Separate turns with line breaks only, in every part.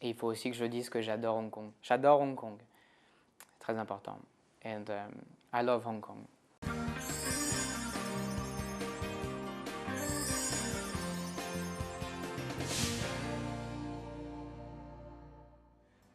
Et il faut aussi que je dise que j'adore Hong Kong. J'adore Hong Kong. C'est très important. And I love Hong Kong.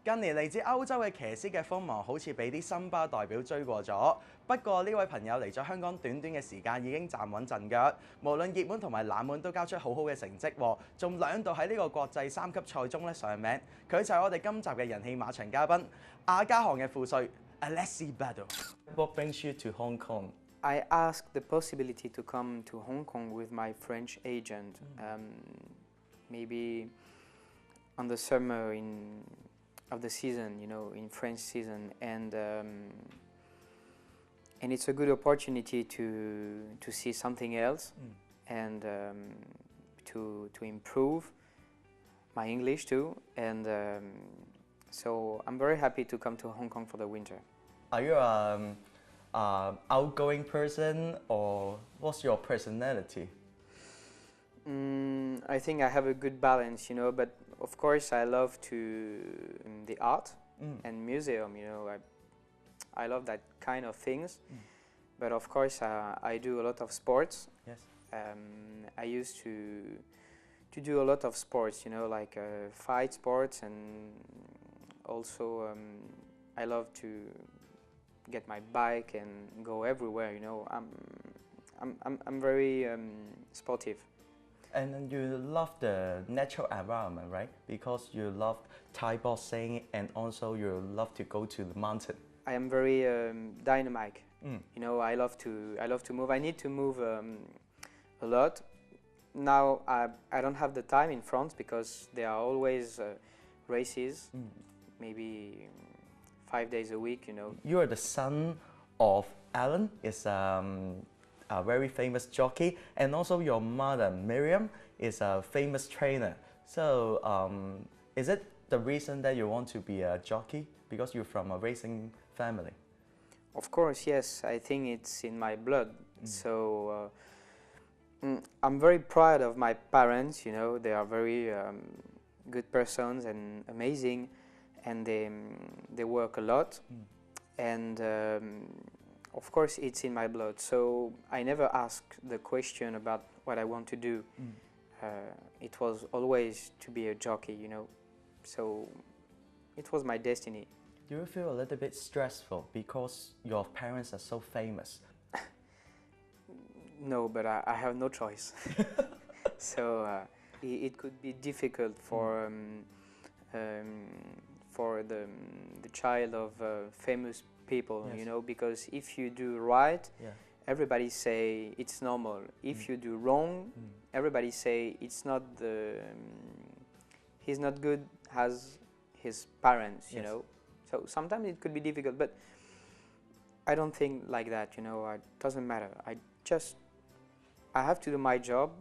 近年嚟自歐洲嘅騎師嘅鋒芒好似俾啲森巴代表追過咗，不過呢位朋友嚟咗香港短短嘅時間已經站穩陣腳，無論熱門同埋冷門都交出好好嘅成績喎，仲2度喺呢個國際3級賽中上名。佢就係我哋今集嘅人氣馬場嘉賓，亞加航嘅副帥 Alexi Battle。What brings you to Hong Kong?
I asked the possibility to come to Hong Kong with my French agent, maybe on the summer of the season, you know, in French season, and it's a good opportunity to see something else and to improve my English too, and so I'm very happy to come to Hong Kong for the winter.
Are you an outgoing person, or what's your personality?
I think I have a good balance, you know, but of course I love the art and museum, you know, I love that kind of things, but of course I do a lot of sports.
Yes.
I used to do a lot of sports, you know, like fight sports, and also I love to get my bike and go everywhere, you know. I'm very sportive.
And you love the natural environment, right? Because you love Thai boxing and also you love to go to the mountain.
I am very dynamic. You know, I love to move. I need to move a lot. Now I don't have the time in France because there are always races, maybe 5 days a week, you know.
You are the son of Alan, is a very famous jockey, and also your mother Miriam is a famous trainer. So is it the reason that you want to be a jockey because you're from a racing family?
Of course, yes. I think it's in my blood. So I'm very proud of my parents, you know. They are very good persons and amazing, and they work a lot, and of course it's in my blood, so I never ask the question about what I want to do. It was always to be a jockey, you know, so it was my destiny.
Do you feel a little bit stressful because your parents are so famous?
No, but I have no choice. So it could be difficult for the child of famous people, yes, you know, because if you do right, everybody say it's normal. If you do wrong, everybody say it's not he's not good as his parents, you know. So sometimes it could be difficult, but I don't think like that, you know. It doesn't matter. I have to do my job,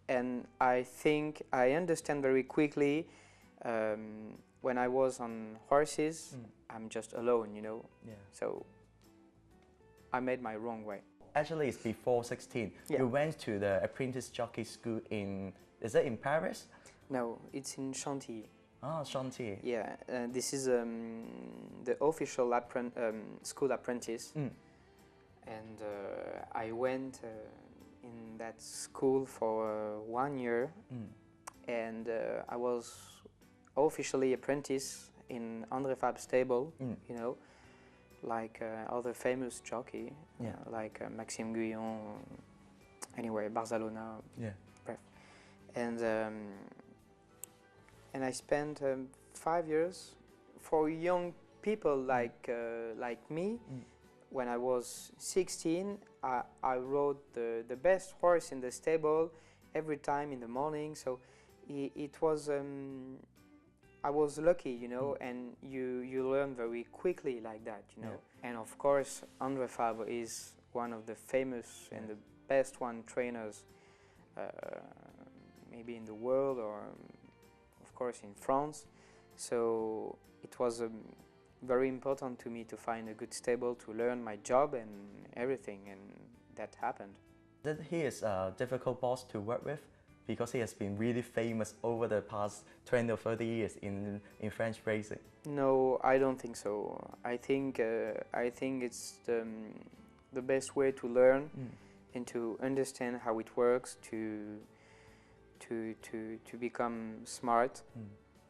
and I think I understand very quickly. When I was on horses, I'm just alone, you know. So I made my wrong way.
Actually, it's before 16. You went to the apprentice jockey school is it in Paris?
No, it's in Chantilly.
Ah, Chantilly.
Yeah, this is the official school apprentice. And I went in that school for 1 year, and I was officially apprentice in André Fab's stable, you know, like other famous jockey, like Maxime Guyon, anyway, Barcelona, bref. And I spent 5 years for young people like me. When I was 16, I rode the best horse in the stable every time in the morning. So it was. I was lucky, you know, and you learn very quickly like that, you know. And of course, André Fabre is one of the famous and the best trainers, maybe in the world, or of course in France. So it was very important to me to find a good stable to learn my job and everything, and that happened.
That he is a difficult boss to work with? because he has been really famous over the past 20 or 30 years in French racing?
No, I don't think so. I think it's the best way to learn and to understand how it works, to become smart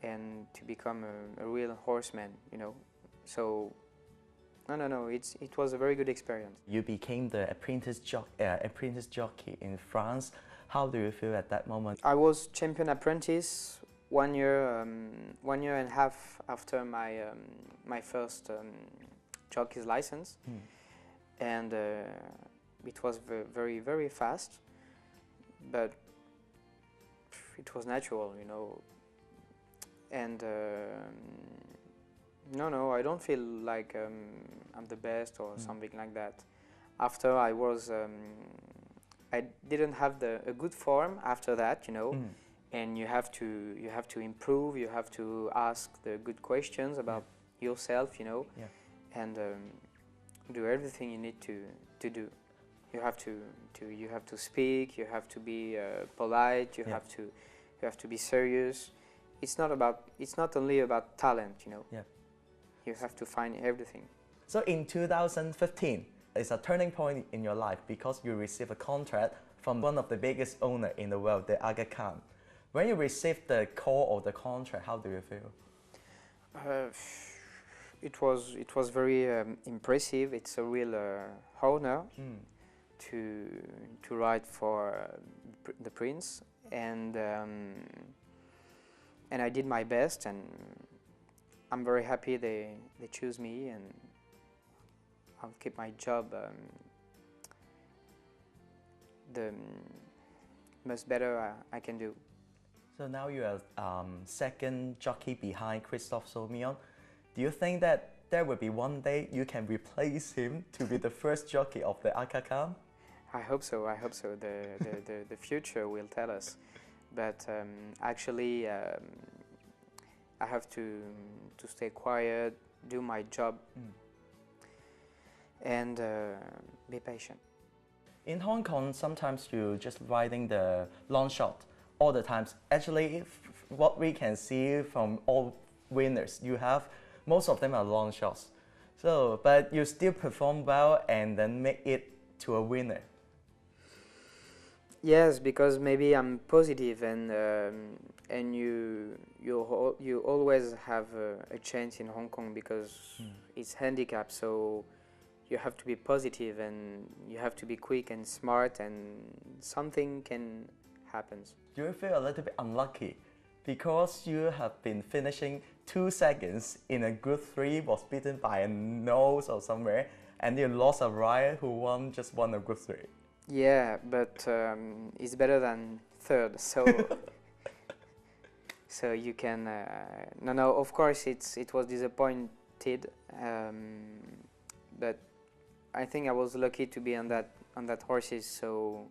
and to become a real horseman, you know. So no, it was a very good experience.
You became the apprentice jockey in France. How do you feel at that moment?
I was champion apprentice 1 year, 1 year and a half after my first jockey's license, and it was very, very fast, but it was natural, you know. And no, I don't feel like I'm the best or something like that. After I didn't have a good form after that, you know. And you have to improve. You have to ask the good questions about yourself, you know, and do everything you need to do. You have to speak. You have to be polite. You have to be serious. It's not only about talent, you know. You have to find everything.
So in 2015, it's a turning point in your life because you receive a contract from one of the biggest owner in the world, the Aga Khan. When you received the call or the contract, how do you feel?
It was very impressive. It's a real honor to ride for the prince, and I did my best, and I'm very happy they choose me, and I'll keep my job the most better I can do.
So now you are second jockey behind Christophe Soumillon. Do you think that there will be one day you can replace him to be the first jockey of the Aga Khan?
I hope so. I hope so. The future will tell us. But actually, I have to stay quiet, do my job, and be patient.
In Hong Kong, sometimes you just riding the long shot all the times. Actually, what we can see from all winners, most of them are long shots. So, but you still perform well and then make it to a winner.
Yes, because maybe I'm positive, and you always have a chance in Hong Kong because it's handicap. So you have to be positive, and you have to be quick and smart, and something can happen.
Do you feel a little bit unlucky because you have been finishing 2 seconds in a Group 3, was beaten by a nose or somewhere, and you lost a rider who just won a Group 3?
Yeah, but it's better than third, so so you can. No. Of course, it was disappointed, but I think I was lucky to be on that horses. So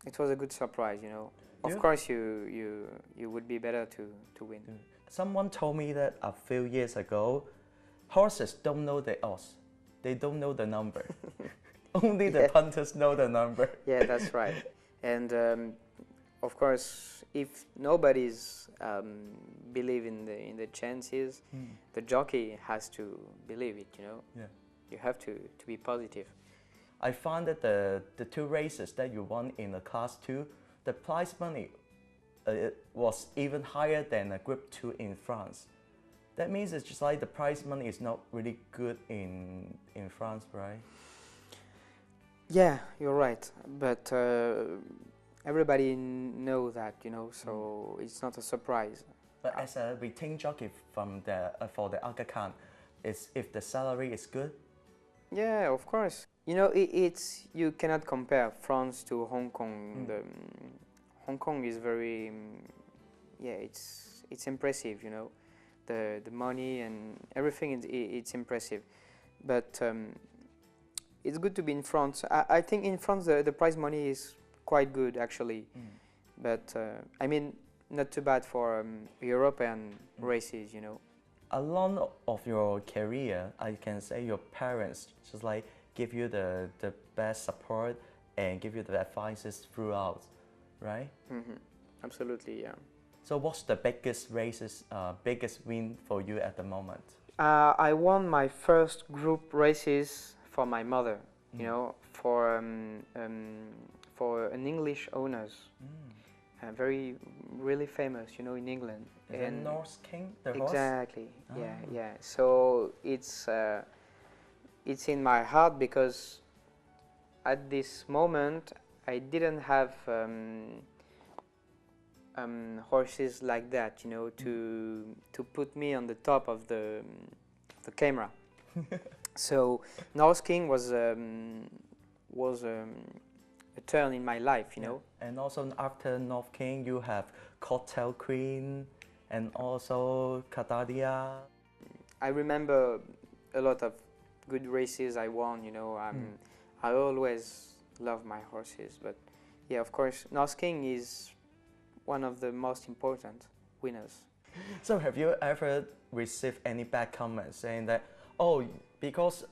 it was a good surprise, you know. Of course, you would be better to win.
Someone told me that a few years ago, horses don't know the odds; they don't know the number. Only the punters know the number.
Yeah, that's right. And of course, if nobody's believe in the chances, the jockey has to believe it. You know.
Yeah.
You have to be positive.
I found that the 2 races that you won in the Class 2, the prize money was even higher than a Group 2 in France. That means it's just like the prize money is not really good in France, right?
Yeah, you're right, but everybody knows that, you know, so it's not a surprise.
But as a retained jockey from for the Aga Khan, if the salary is good?
Yeah, of course. You know, you cannot compare France to Hong Kong. Hong Kong is very, it's impressive, you know, the money and everything. It's impressive, but. It's good to be in France. I think in France the prize money is quite good actually, but I mean not too bad for European races, you know.
Along of your career, I can say your parents just like give you the best support and give you the advices throughout. right?
Absolutely, yeah.
So what's the biggest biggest win for you at the moment?
I won my first group races for my mother, you know, for an English owners, really famous, you know, in England.
Is it North King, the horse?
Exactly, yeah, yeah. So it's in my heart because at this moment I didn't have horses like that, you know, to put me on the top of the camera. So North King was a turn in my life, you know.
And also after North King, you have Cocktail Queen and also Cadadia.
I remember a lot of good races I won, you know. I always love my horses, but yeah, of course, North King is one of the most important winners.
So have you ever received any bad comments saying that, oh, because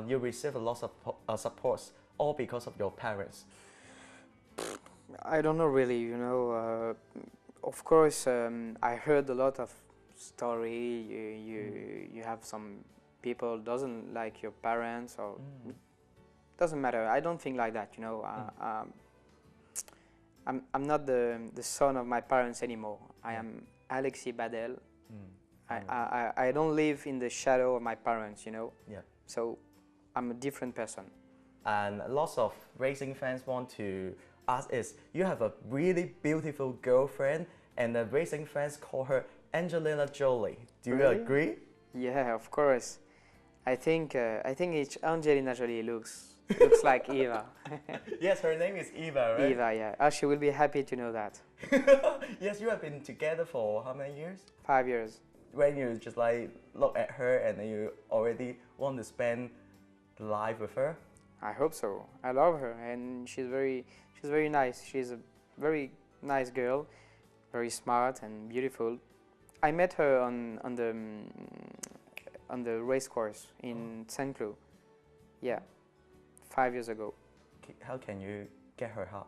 you receive a lot of supports, all because of your parents?
I don't know really, you know. Of course, I heard a lot of story. You have some people doesn't like your parents, or doesn't matter. I don't think like that, you know. I'm not the son of my parents anymore. I am Alexis Badel. I don't live in the shadow of my parents, you know.
Yeah.
So I'm a different person.
And lots of racing fans want to ask is, you have a really beautiful girlfriend and the racing fans call her Angelina Jolie. Do you agree?
Yeah, of course. I think each Angelina Jolie looks like Eva.
Yes, her name is Eva, right?
Eva, yeah. Oh, she will be happy to know that.
Yes, you have been together for how many years?
5 years.
When you just like look at her and then you already want to spend life with her?
I hope so. I love her, and she's very nice. She's a very nice girl, very smart and beautiful. I met her on the race course in Saint Cloud. Yeah, 5 years ago.
How can you get her heart?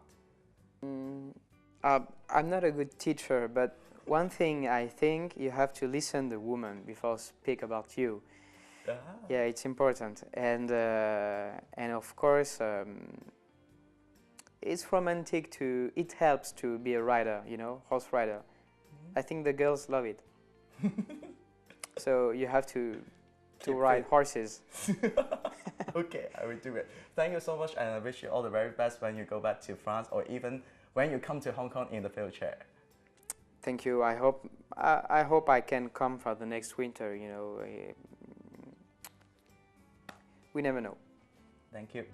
I'm not a good teacher, but one thing I think you have to listen to the woman before speak about you. Yeah, it's important, and of course, it's romantic to. It helps to be a rider, you know, horse rider. I think the girls love it. So you have to ride horses.
Okay, I will do it. Thank you so much, and I wish you all the very best when you go back to France, or even when you come to Hong Kong in the future.
Thank you. I hope I can come for the next winter. You know, we never know.
Thank you.